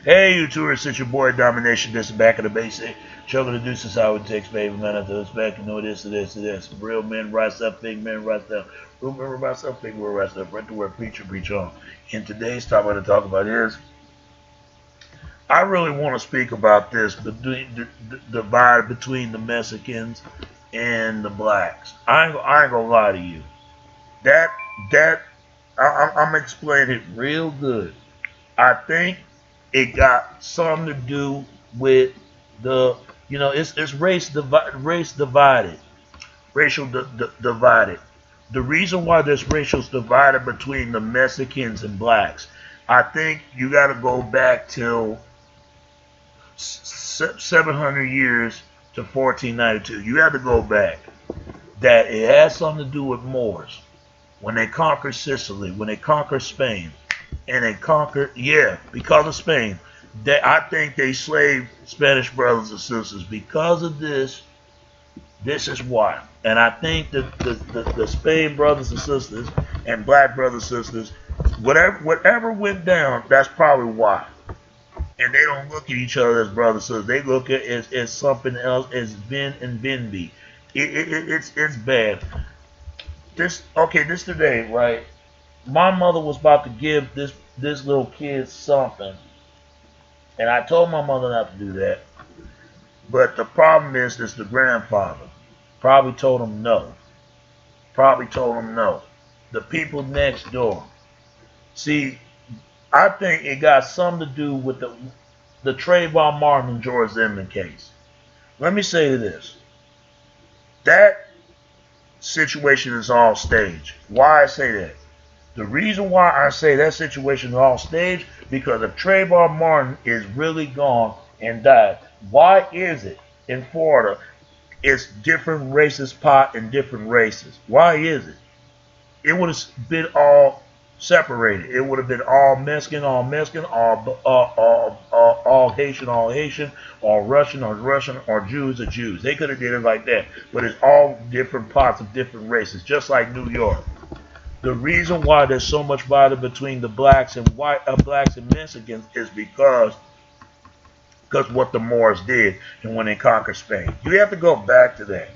Hey, you tourists, it's your boy Domination. This is back of the basic. Chugging the deuces how it takes, baby. Man, after this back, you know this, this. Real men rise up, big men rise up. Real men rise up, big men rise up. Right to where preacher preach on. And today's topic I'm going to talk about is I really want to speak about this between the divide between the Mexicans and the blacks. I ain't gonna lie to you. That that I'm explaining it real good. I think it got something to do with the it's race divided, divided. The reason why this racial divided between the Mexicans and blacks, I think you got to go back till 700 years to 1492. You have to go back. That it has something to do with Moors when they conquered Sicily, when they conquered Spain, and they conquered, because of Spain. I think they slaved Spanish brothers and sisters. Because of this is why. And I think that the Spain brothers and sisters and black brothers and sisters, whatever went down, that's probably why. And they don't look at each other as brothers and sisters. They look at it as something else, as Ben and Benby. It's bad. This today, right? My mother was about to give this little kid something, and I told my mother not to do that. But the problem is the grandfather probably told him no. Probably told him no. The people next door. See, I think it got something to do with the Trayvon Martin and George Zimmerman case. Let me say this. That situation is all staged. Why I say that? The reason why I say that situation is all staged, because if Trayvon Martin is really gone and died, why is it in Florida it's different races pot and different races? Why is it? It would have been all separated. It would have been all Mexican, all Haitian, all Russian, or Jews, or Jews. They could have did it like that. But it's all different pots of different races, just like New York. The reason why there's so much violence between the blacks and blacks and Mexicans is because what the Moors did and when they conquered Spain. You have to go back to that.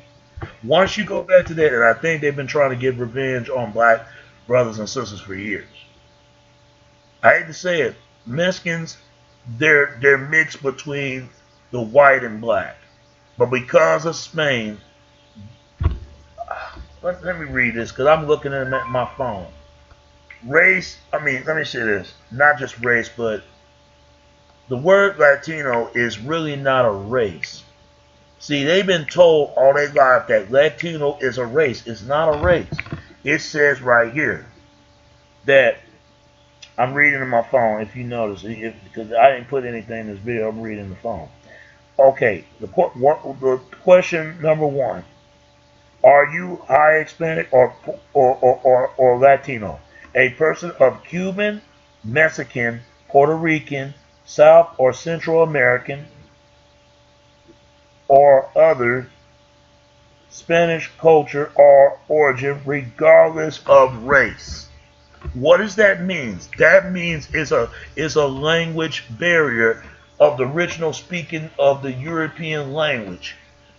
Once you go back to that, and I think they've been trying to get revenge on black brothers and sisters for years. I hate to say it, Mexicans, they're mixed between the white and black. But because of Spain, let me read this because I'm looking at my phone. Race, let me say this, not just race, but the word Latino is really not a race. See, they've been told all their life that Latino is a race. It's not a race. It says right here that I'm reading in my phone, if you notice, because I didn't put anything in this video, I'm reading the phone. Okay, the question number one. Are you high Hispanic or Latino? A person of Cuban, Mexican, Puerto Rican, South or Central American, or other Spanish culture or origin, regardless of race. What does that mean? That means it's a language barrier of the original speaking of the European language.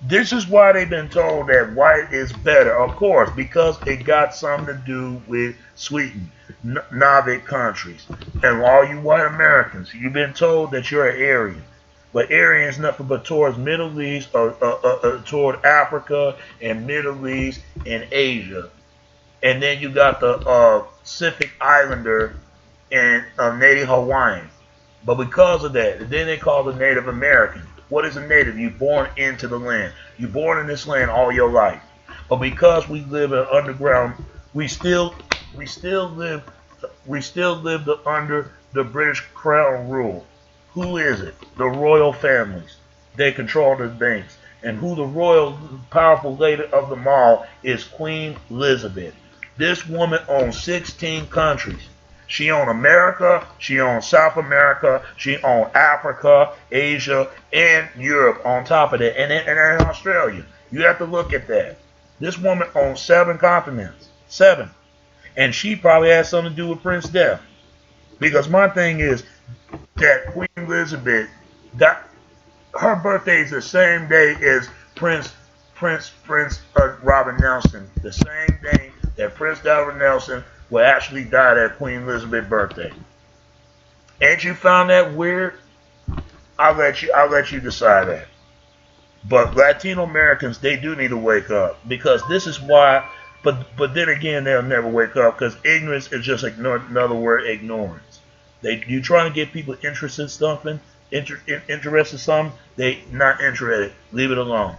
This is why they've been told that white is better, of course, because it got something to do with Sweden, Nordic countries. And all you white Americans, you've been told that you're an Aryan. But Aryan is nothing but towards Middle East, toward Africa and Middle East and Asia. And then you got the Pacific Islander and Native Hawaiian. But because of that, then they call the Native American. What is a native? You're born into the land. You're born in this land all your life. But because we live in underground, we still live under the British Crown rule. Who is it? The royal families. They control the banks. And who the royal, powerful lady of them all is Queen Elizabeth. This woman owns 16 countries. She owned America, she owned South America, she owned Africa, Asia, and Europe on top of that, and Australia. You have to look at that. This woman owns 7 continents. 7. And she probably has something to do with Prince Death. Because my thing is, that Queen Elizabeth, that her birthday is the same day as Prince Robert Nelson, the same day that Prince Robert Nelson will actually die at Queen Elizabeth's birthday. Ain't you found that weird? I'll let you decide that. But Latino Americans, they do need to wake up because this is why. But then again, they'll never wake up because ignorance is just another word, ignorance. You trying to get people interested in something, interested in something, they not interested. Leave it alone.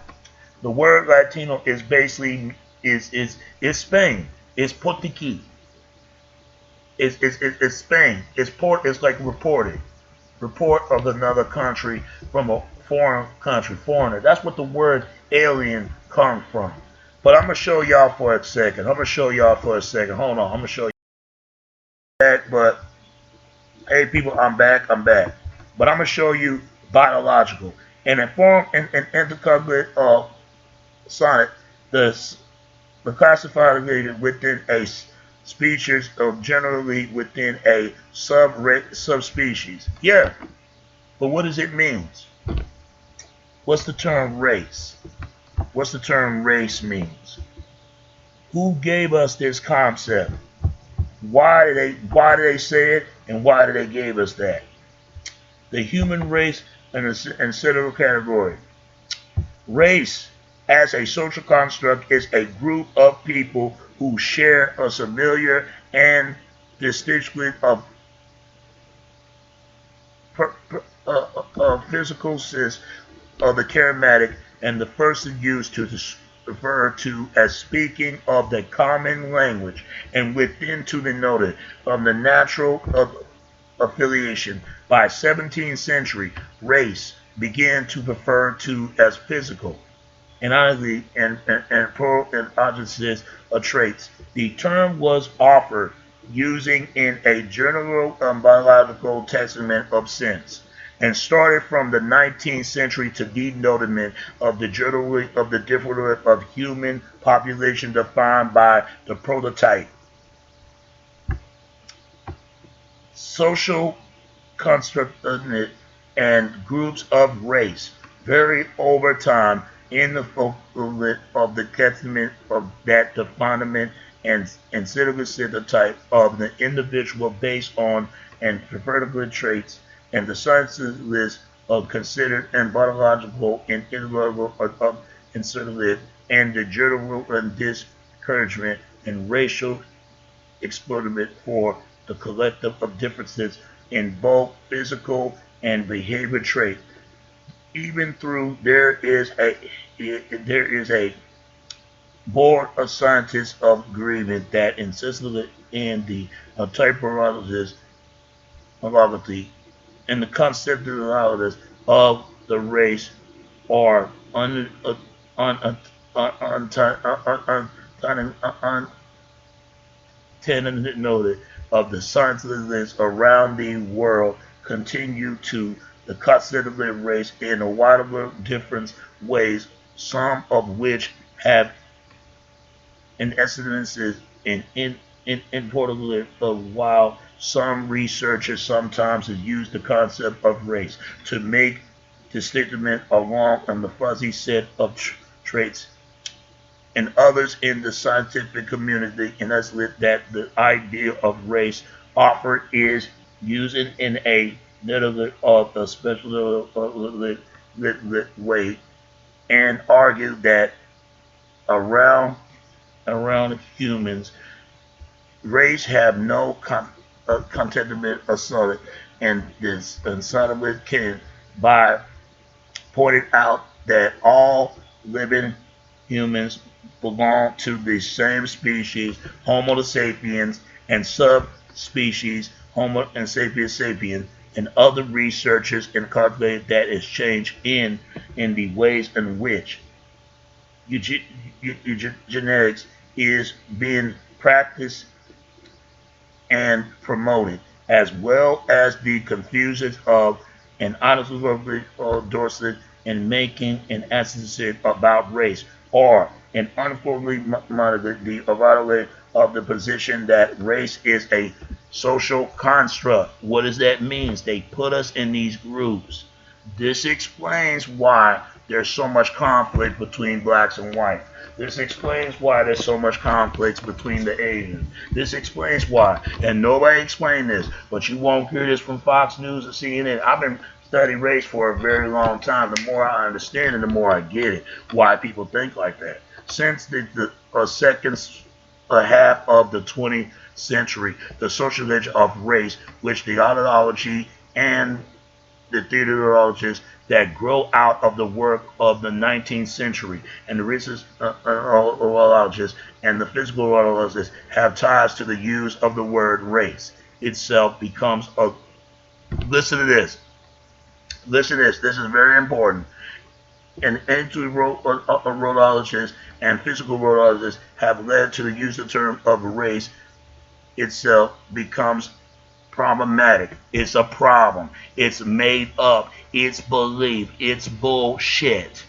The word Latino is basically is Spain. It's Portuguese. It's Spain. It's like reporting. Report of another country from a foreign country, foreigner. That's what the word alien comes from. But I'm gonna show y'all for a second. Hold on. I'm gonna show you that. But hey, people, I'm back. But I'm gonna show you biological and in form and intercalculate sonnet. The classified within a species or generally within a subspecies. Yeah, but what does it mean? What's the term race? What's the term race means? Who gave us this concept? Why did they say it, and why did they give us that? The human race in several category. Race as a social construct is a group of people who share a familiar and distinctly of physical sense of the charismatic and the first used to refer to as speaking of the common language and within to the noted of the natural affiliation. By 17th century, race began to refer to as physical and honestly and pro and opposites of traits. The term was offered using in a general biological testament of sense and started from the 19th century to denotement of the generally of the difference of human population defined by the prototype. Social construct and groups of race vary over time in the fulfillment of the testament of that definement and stereotype of the individual based on and preferable traits and the sciences list of considered and biological and intellectual of insertive and the general and discouragement and racial exploitment for the collective of differences in both physical and behavior traits. Even through there is a board of scientists of agreement that insisted in the typology and the conceptualities of the race are noted of the scientists around the world continue to the considerable race in a wide different ways, some of which have an incidences in Portugal, while some researchers sometimes use the concept of race to make distinction along on the fuzzy set of traits and others in the scientific community, and that's that the idea of race offered is using in a literally of a special way, and argue that around humans, race have no contentment assault, and this and can by pointing out that all living humans belong to the same species, Homo sapiens, and subspecies Homo and sapiens sapiens, and other researchers and calculate that is changed in the ways in which eugenics is being practiced and promoted, as well as the confusion of an honestly Dorset and making an essence about race, or an unfortunately the evaluation of the position that race is a Social construct. What does that mean? They put us in these groups. This explains why there's so much conflict between blacks and whites. This explains why there's so much conflict between the Asians. This explains why. And nobody explained this, but you won't hear this from Fox News or CNN. I've been studying race for a very long time. The more I understand it, the more I get it, why people think like that. Since the second half of the 20th century, the socialization of race, which the ideology and the theoretists that grow out of the work of the 19th century, and the racist orologists and the physical orologists have ties to the use of the word race itself becomes a. Listen to this. Listen to this. This is very important. And anti-rodologists and physical rodologists have led to the use of the term of race itself becomes problematic. It's a problem. It's made up. It's believed. It's bullshit.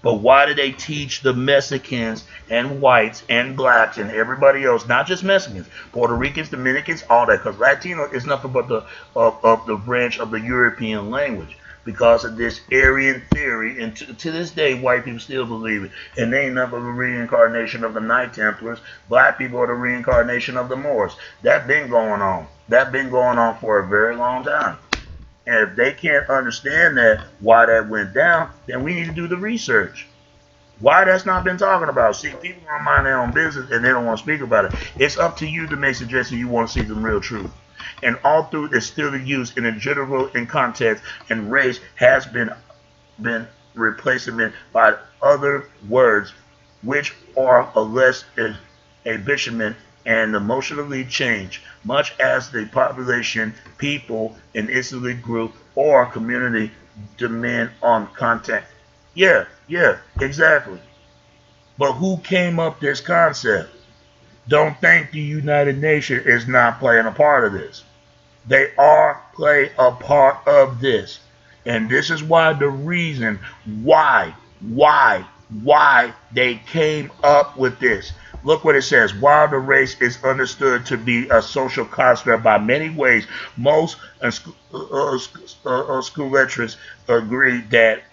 But why do they teach the Mexicans and whites and blacks and everybody else, not just Mexicans, Puerto Ricans, Dominicans, all that? Because Latino is nothing but the branch of the European language. Because of this Aryan theory, and to this day, white people still believe it. And they ain't nothing but a reincarnation of the Knight Templars. Black people are the reincarnation of the Moors. That's been going on. That's been going on for a very long time. And if they can't understand that, why that went down, then we need to do the research. Why that's not been talking about. See, people don't mind their own business and they don't want to speak about it. It's up to you to make suggestions you want to see the real truth. And all through is still used in a general in context, and race has been replacement by other words which are a less ambition and emotionally change, much as the population, people, an instantly group or community demand on contact. Yeah, exactly. But who came up this concept? Don't think the United Nations is not playing a part of this. They are playing a part of this. And this is why the reason why they came up with this. Look what it says. While the race is understood to be a social construct by many ways, most scholastics agree that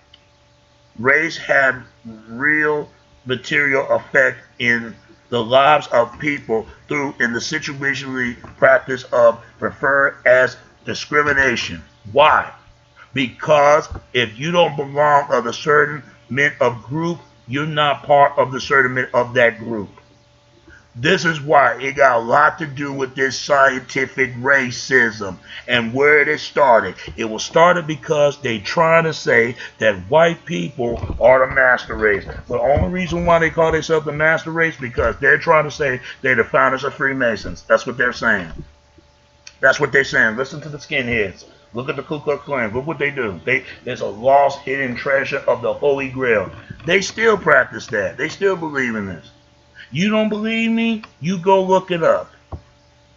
race had real material effect in the lives of people through in the situationally practice of prefer as discrimination. Why? Because if you don't belong of a certain mint of group, you're not part of the certain mint of that group. This is why it got a lot to do with this scientific racism and where it started. It was started because they trying to say that white people are the master race. The only reason why they call themselves the master race because they're trying to say they're the founders of Freemasons. That's what they're saying. That's what they're saying. Listen to the skinheads. Look at the Ku Klux Klan. Look what they do. There's a lost hidden treasure of the Holy Grail. They still practice that. They still believe in this. You don't believe me? You go look it up.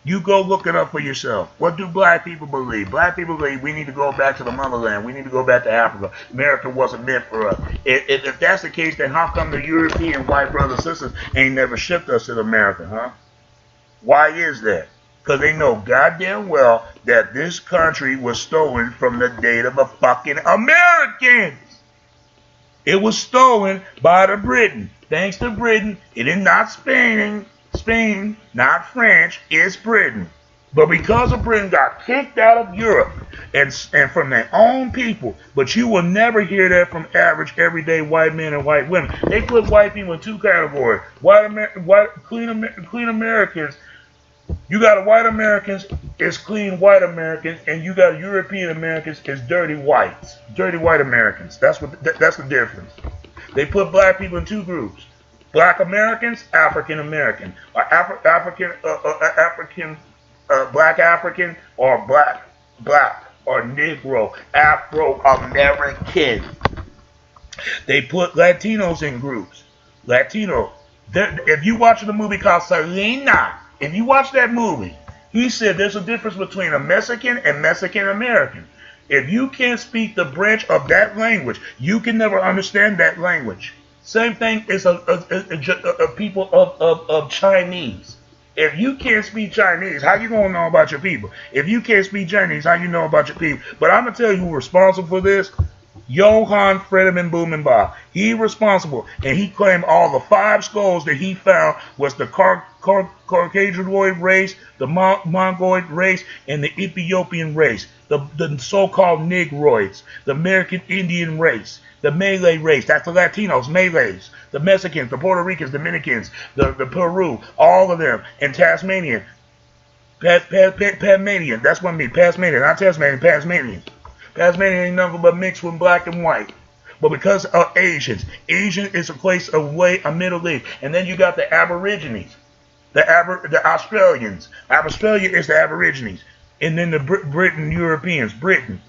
You go look it up for yourself. What do black people believe? Black people believe we need to go back to the motherland. We need to go back to Africa. America wasn't meant for us. If that's the case, then how come the European white brothers and sisters ain't never shipped us to America, huh? Why is that? Because they know goddamn well that this country was stolen from the date of the fucking Americans. It was stolen by the Britain. Thanks to Britain, it is not Spain, not French, it's Britain. But because of Britain got kicked out of Europe and from their own people, but you will never hear that from average everyday white men and white women. They put white people in two categories. Clean Americans. You got white Americans, it's clean white Americans, and you got European Americans, it's dirty whites. Dirty white Americans. That's the difference. They put black people in two groups. Black Americans, African American. Black African, or black, or Negro, Afro-American. They put Latinos in groups. Latino. If you watch the movie called Selena, if you watch that movie, he said there's a difference between a Mexican and Mexican American. If you can't speak the branch of that language, you can never understand that language. Same thing is a people of Chinese. If you can't speak Chinese, how you gonna know about your people? If you can't speak Chinese, how you know about your people? But I'm gonna tell you who's responsible for this. Johann Friedemann Blumenbach. He responsible, and he claimed all the 5 skulls that he found was the Caucasianoid race, the Mongoloid race, and the Ethiopian race, the so-called Negroids, the American Indian race, the Malay race, that's the Latinos, Malays, the Mexicans, the Puerto Ricans, Dominicans, the Peru, all of them, and Tasmanian. Tasmanian, that's what I mean, Tasmanian, not Tasmanian, Tasmanian. Tasmania ain't nothing but mixed with black and white. But because of Asians, Asian is a place of a Middle East. And then you got the Aborigines, the Australians. Australia is the Aborigines. And then the Britain, Europeans, Britain.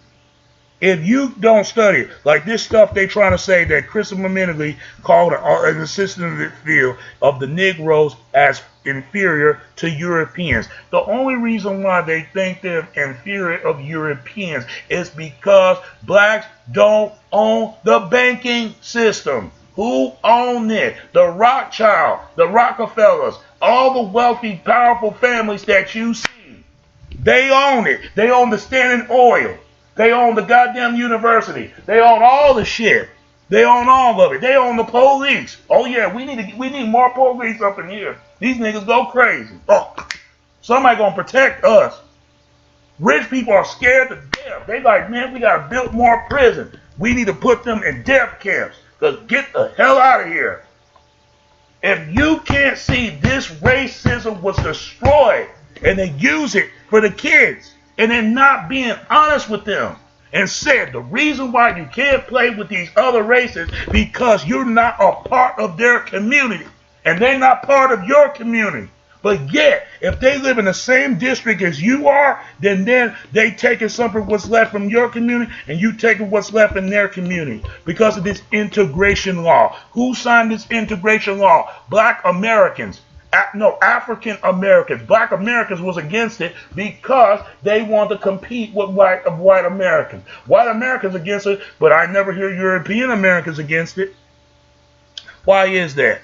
If you don't study it, like this stuff they trying to say that Christopher Mendeley called an assistant in the field of the Negroes as inferior to Europeans. The only reason why they think they're inferior of Europeans is because blacks don't own the banking system. Who owned it? The Rothschild, the Rockefellers, all the wealthy, powerful families that you see. They own it. They own the Standard Oil. They own the goddamn university. They own all the shit. They own all of it. They own the police. Oh yeah, we need more police up in here. These niggas go crazy. Oh, somebody gonna protect us. Rich people are scared to death. They like, man, we gotta build more prisons. We need to put them in death camps. Cause get the hell out of here. If you can't see this racism was destroyed and they use it for the kids, and then not being honest with them and said the reason why you can't play with these other races because you're not a part of their community and they're not part of your community. But yet, if they live in the same district as you are, then they taking something what's left from your community and you taking what's left in their community because of this integration law. Who signed this integration law? Black Americans. No, African Americans. Black Americans was against it because they want to compete with white Americans. White Americans against it, but I never hear European Americans against it. Why is that?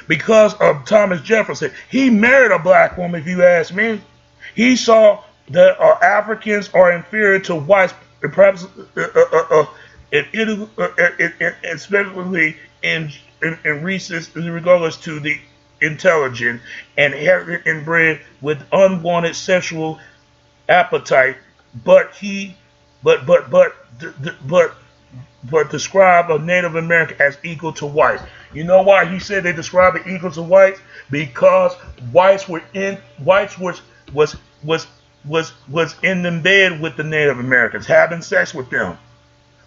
Because of Thomas Jefferson. He married a black woman, if you ask me. He saw that Africans are inferior to whites, perhaps especially in regards to the intelligent and inbred with unwanted sexual appetite, but describe a Native American as equal to whites. You know why he said they describe it equal to whites? Because whites was in the bed with the Native Americans, having sex with them.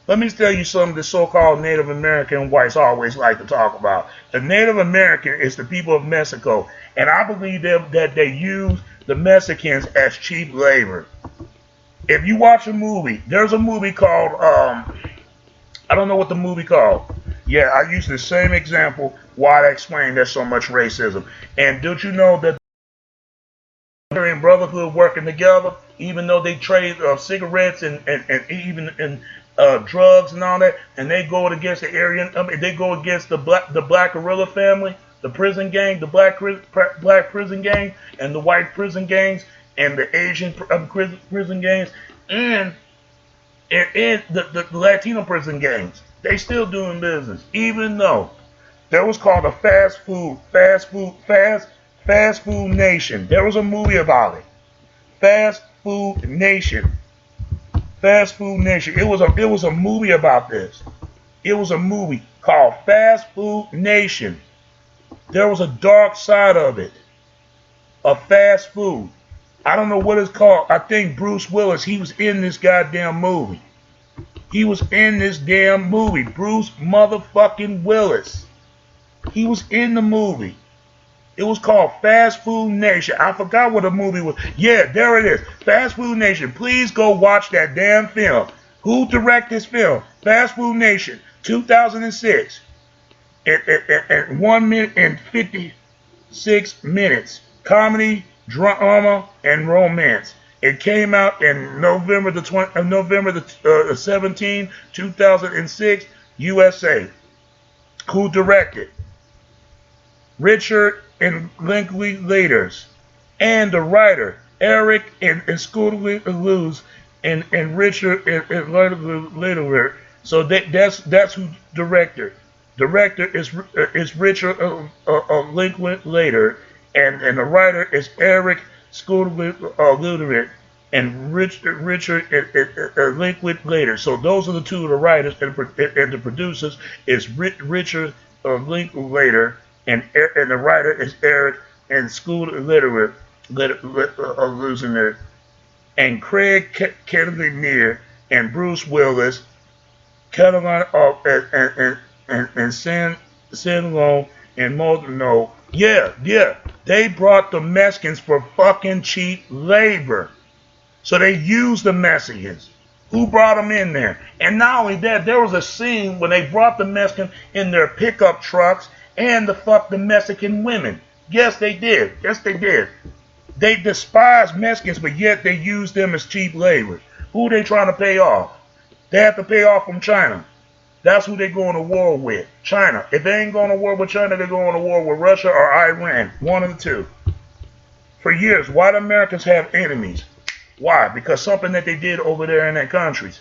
Let me tell you something the so-called Native American whites always like to talk about. The Native American is the people of Mexico, and I believe that they use the Mexicans as cheap labor. If you watch a movie, there's a movie called, I don't know what the movie called. Yeah, I use the same example why I explain there's so much racism. And don't you know that in brotherhood working together, even though they trade cigarettes and even drugs and all that, and they go against the Aryan, they go against the black guerrilla family, the prison gang, the black prison gang, and the white prison gangs, and the Asian prison gangs, and the Latino prison gangs. They still doing business, even though there was called a fast food nation. There was a movie about it. Fast Food Nation. Fast Food Nation. It was a movie about this. It was a movie called Fast Food Nation. There was a dark side of it. Of fast food. I don't know what it's called. I think Bruce Willis, he was in this goddamn movie. He was in this damn movie. Bruce motherfucking Willis. He was in the movie. It was called Fast Food Nation. I forgot what the movie was. Yeah, there it is. Fast Food Nation. Please go watch that damn film. Who directed this film? Fast Food Nation, 2006. At 1 minute and 56 minutes. Comedy, drama, and romance. It came out in November the 17th, 2006, USA. Who directed? Richard and Linklaters, and the writer Eric and Scooter Luz and Richard and Littler. So that's who director. Director is Richard Linklater, and the writer is Eric Scooter Littler and Richard Linklater. So those are the two of the writers, and the producers is Richard Linklater, and the writer is Eric and Scooter Littler, losing there, and Craig Kennedy and Bruce Willis, Caroline and Sinlo and Maldonado. Yeah, they brought the Mexicans for fucking cheap labor. So they used the Mexicans. Who brought them in there? And not only that, there was a scene when they brought the Mexicans in their pickup trucks and the Mexican women. Yes, they did. They despise Mexicans, but yet they use them as cheap labor. Who they trying to pay off? They have to pay off from China. That's who they going to war with. China. If they ain't going to war with China, they're going to war with Russia or Iran. One of the two. For years, white Americans have enemies. Why? Because something that they did over there in their countries.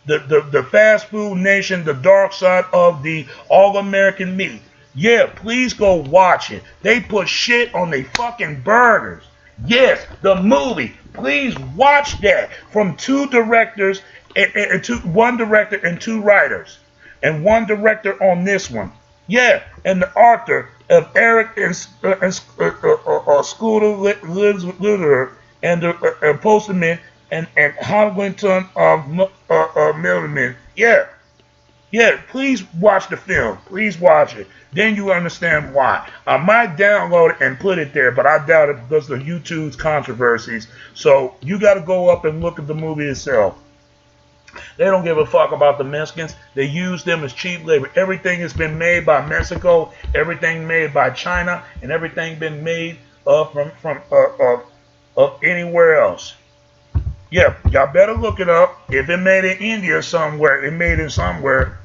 The fast food nation, the dark side of the all-American meat. Yeah, please go watch it. They put shit on their fucking burgers. Yes, the movie. Please watch that. From two directors, one director and two writers. And one director on this one. Yeah, and the author of Eric and Scooter Littler and the Postman and Hodgington Milliman. Yeah, please watch the film. Please watch it. Then you understand why. I might download it and put it there, but I doubt it because of YouTube's controversies. So you got to go up and look at the movie itself. They don't give a fuck about the Mexicans. They use them as cheap labor. Everything has been made by Mexico, everything made by China, and everything been made from anywhere else. Yeah, y'all better look it up. If it made in India somewhere, it made in somewhere.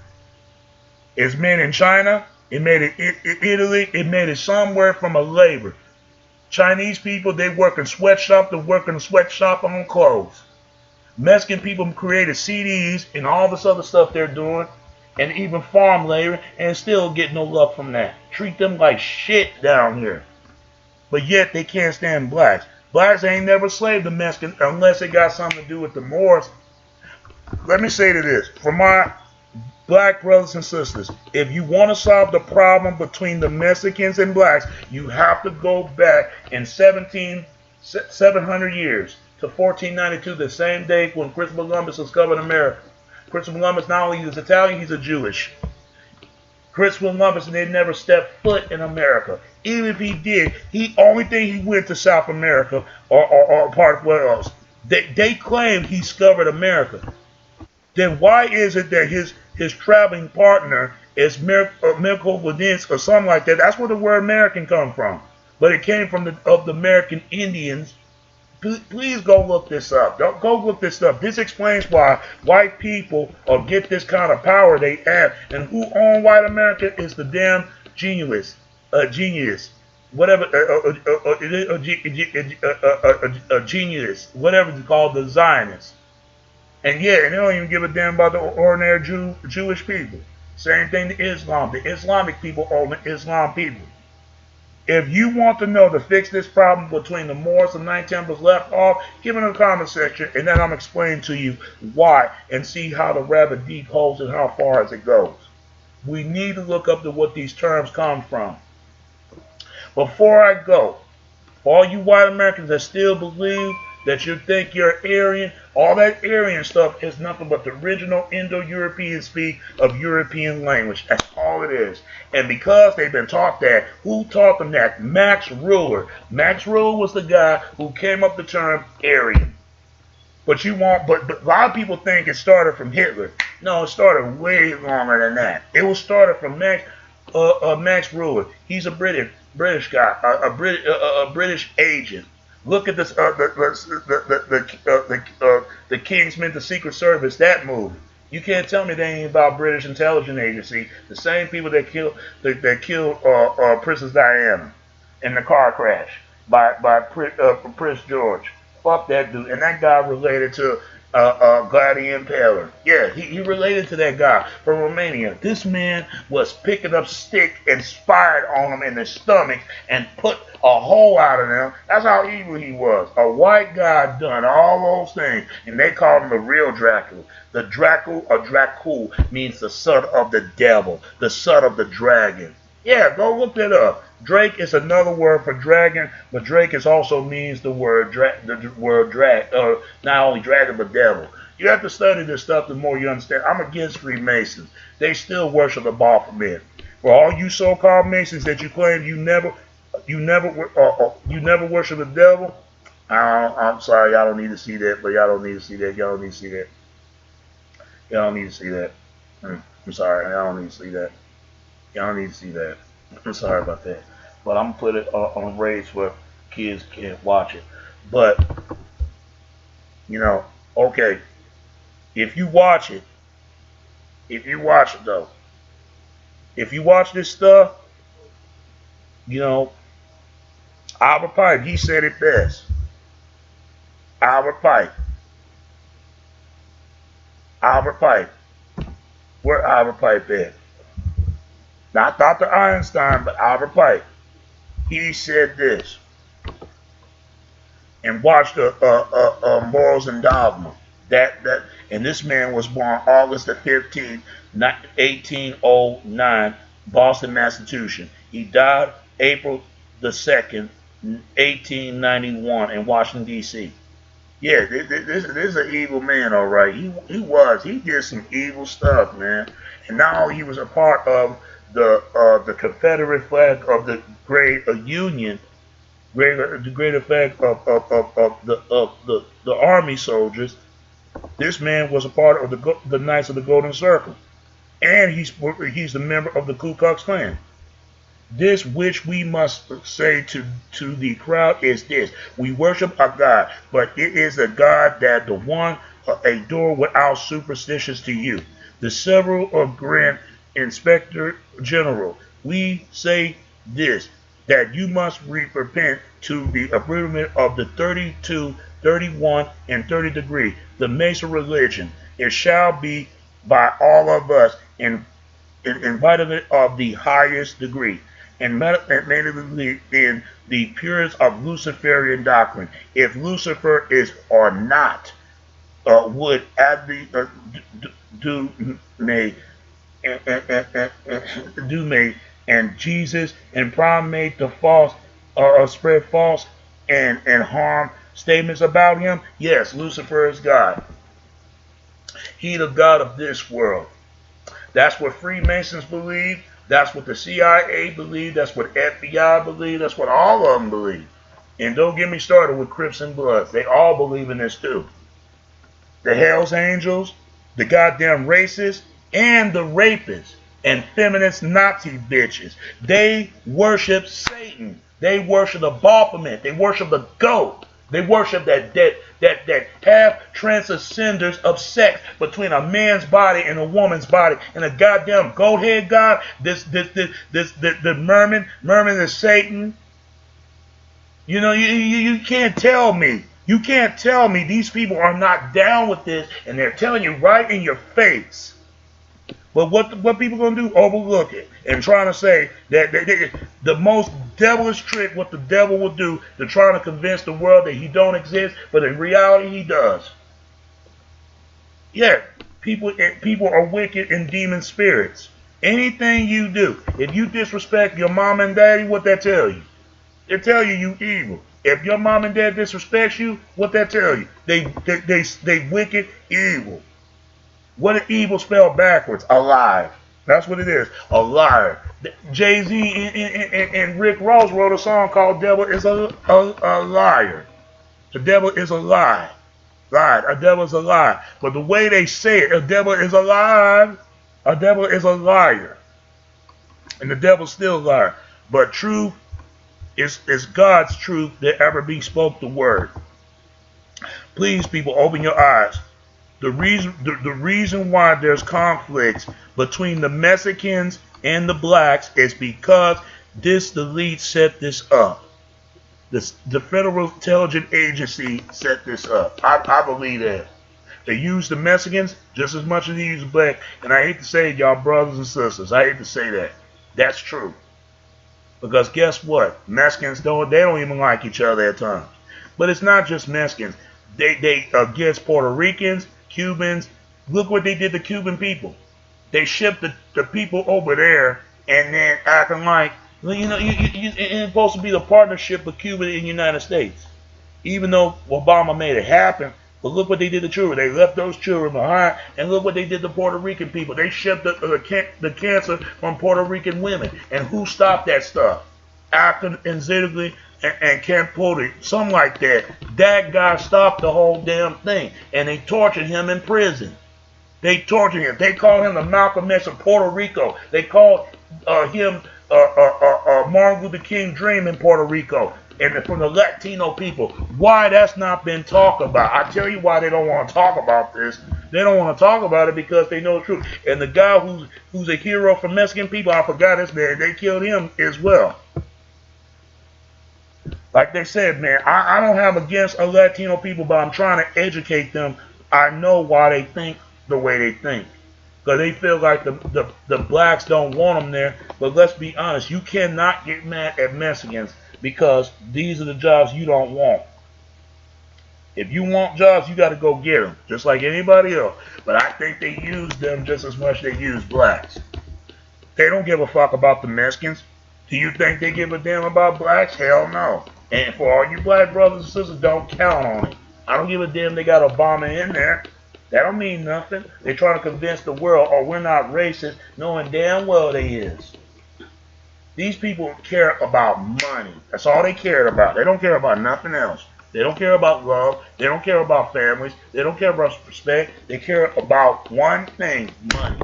It's made in China. It made it in Italy. It made it somewhere from a labor. Chinese people, they work in sweatshop. They work in a sweatshop on clothes. Mexican people created CDs and all this other stuff they're doing, and even farm labor, and still get no love from that. Treat them like shit down here. But yet they can't stand blacks. Blacks ain't never slaved the Mexicans unless it got something to do with the Moors. Let me say to this, for my black brothers and sisters, if you want to solve the problem between the Mexicans and blacks, you have to go back in 700 years to 1492, the same day when Christopher Columbus discovered America. Christopher Columbus not only is Italian, he's a Jewish. Christopher Columbus did never step foot in America. Even if he did, only thing he went to South America or part of what else. They claim he discovered America. Then why is it that his traveling partner is Mirko Wadinsk or something like that? That's where the word American come from. But it came from the American Indians. Please go look this up. Go look this up. This explains why white people get this kind of power they have. And who own white America is the damn genius. Whatever, a genius. Whatever it's called, the Zionists. And yeah, and they don't even give a damn about the ordinary Jewish people. Same thing to Islam. The Islamic people own the Islam people. If you want to know to fix this problem between the Moors and Knight Templars left off, give it in the comment section, and then I'm explaining to you why and see how the rabbit deep holes and how far as it goes. We need to look up to what these terms come from. Before I go, for all you white Americans that still believe that you think you're Aryan, all that Aryan stuff is nothing but the original Indo-European speak of European language. That's all it is. And because they've been taught that, who taught them that? Max Ruler. Max Ruler was the guy who came up with the term Aryan. But a lot of people think it started from Hitler. No, it started way longer than that. It was started from Max Ruler. He's a British guy, a British agent. Look at this, the Kingsman, the Secret Service, that movie. You can't tell me they ain't about British intelligence agency. The same people that killed Princess Diana in the car crash by Prince George. Fuck that dude. And that guy related to Gladian Impaler. Yeah, he related to that guy from Romania. This man was picking up stick and fired on him in the stomach and put a hole out of them. That's how evil he was. A white guy done all those things, and they called him the real Dracula. The Dracul or Dracul means the son of the devil, the son of the dragon. Yeah, go look that up. Drake is another word for dragon, but Drake is also means the word not only dragon but devil. You have to study this stuff the more you understand. I'm against Freemasons. They still worship the Baphomet. For all you so-called Masons that you claim you never worship the devil, I'm sorry, y'all don't need to see that, but y'all don't need to see that. Y'all don't need to see that. Y'all don't need to see that. I'm sorry, y'all don't need to see that. Y'all don't need to see that. I'm sorry about that. But I'm going to put it on rates where kids can't watch it. But, okay, if you watch it though, if you watch this stuff, Albert Pike, he said it best. Albert Pike. Where Albert Pike at? Not Dr. Einstein, but Albert Pike. He said this. And watched Morals and Dogma. And this man was born August the 15th, 1809, Boston, Massachusetts. He died April the 2nd, 1891 in Washington, D.C. Yeah, this is an evil man, all right. He did some evil stuff, man. And now he was a part of the Confederate flag of the Great Union, the greater flag of the Army soldiers. This man was a part of the Knights of the Golden Circle, and he's a member of the Ku Klux Klan. This which we must say to the crowd is this: we worship a God, but it is a God that the one adore without superstitions to you. The several of Grand Inspector General, we say this, that you must repent to the abridgment of the 32, 31, and 30 degree, the Mason religion. It shall be by all of us in enlightenment of the highest degree, and medically in the purest of Luciferian doctrine. If Lucifer is or not, would do may and Jesus and promulgate the false or spread false and harm statements about him. Yes, Lucifer is God. He the God of this world. That's what Freemasons believe. That's what the CIA believe. That's what FBI believe. That's what all of them believe. And don't get me started with Crips and Bloods. They all believe in this too. The Hells Angels, the goddamn racists, and the rapists and feminist Nazi bitches. They worship Satan. They worship the Baphomet. They worship the goat. They worship that half transcenders of sex between a man's body and a woman's body, and a goddamn goat head god. The merman is Satan. You can't tell me. You can't tell me these people are not down with this, and they're telling you right in your face. But what people gonna do? Overlook it and trying to say that the most devilish trick what the devil will do to try to convince the world that he don't exist, but in reality he does. Yeah, people are wicked and demon spirits. Anything you do, if you disrespect your mom and daddy, what that tell you? They tell you evil. If your mom and dad disrespects you, what that tell you? They wicked, evil. What is evil spelled backwards? Alive. That's what it is. A liar. Jay-Z and Rick Ross wrote a song called "Devil is a Liar." The devil is a lie. Lied. A devil is a lie. But the way they say it, a devil is alive. A devil is a liar. And the devil's still a liar. But truth is God's truth that ever be spoke the word. Please, people, open your eyes. The reason why there's conflicts between the Mexicans and the blacks is because this elite set this up. The Federal Intelligence Agency set this up. I believe that. They use the Mexicans just as much as they use the black. And I hate to say it, y'all brothers and sisters. I hate to say that. That's true. Because guess what? Mexicans don't even like each other at times. But it's not just Mexicans. They against Puerto Ricans, Cubans. Look what they did to Cuban people. They shipped the people over there and then acting like, well, it's supposed to be the partnership of Cuba and the United States. Even though Obama made it happen, but look what they did to children. They left those children behind, and look what they did to Puerto Rican people. They shipped the cancer from Puerto Rican women. And who stopped that stuff? Acton and Ziegler and Ken Pulley, something like that. That guy stopped the whole damn thing, and they tortured him in prison. They tortured him. They called him the Malcolm X of Puerto Rico. They called him Martin Luther King Dream in Puerto Rico. And from the Latino people. Why that's not been talked about. I tell you why they don't want to talk about this. They don't want to talk about it because they know the truth. And the guy who's a hero for Mexican people, I forgot his name, they killed him as well. Like they said, man, I don't have against Latino people, but I'm trying to educate them. I know why they think the way they think. Because they feel like the blacks don't want them there. But let's be honest, you cannot get mad at Mexicans because these are the jobs you don't want. If you want jobs, you got to go get them, just like anybody else. But I think they use them just as much as they use blacks. They don't give a fuck about the Mexicans. Do you think they give a damn about blacks? Hell no. And for all you black brothers and sisters, don't count on it. I don't give a damn they got Obama in there. That don't mean nothing. They're trying to convince the world, oh, we're not racist, knowing damn well they is. These people care about money. That's all they care about. They don't care about nothing else. They don't care about love. They don't care about families. They don't care about respect. They care about one thing, money.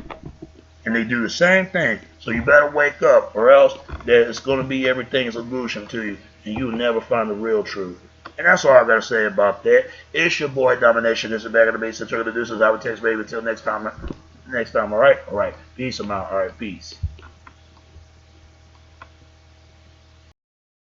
And they do the same thing. So you better wake up, or else there's going to be everything's illusion to you, and you'll never find the real truth. And that's all I got to say about that. It's your boy Domination. This is Back of the Base. This is I would text baby. Until next time. All right? All right. Peace. I'm out. All right. Peace.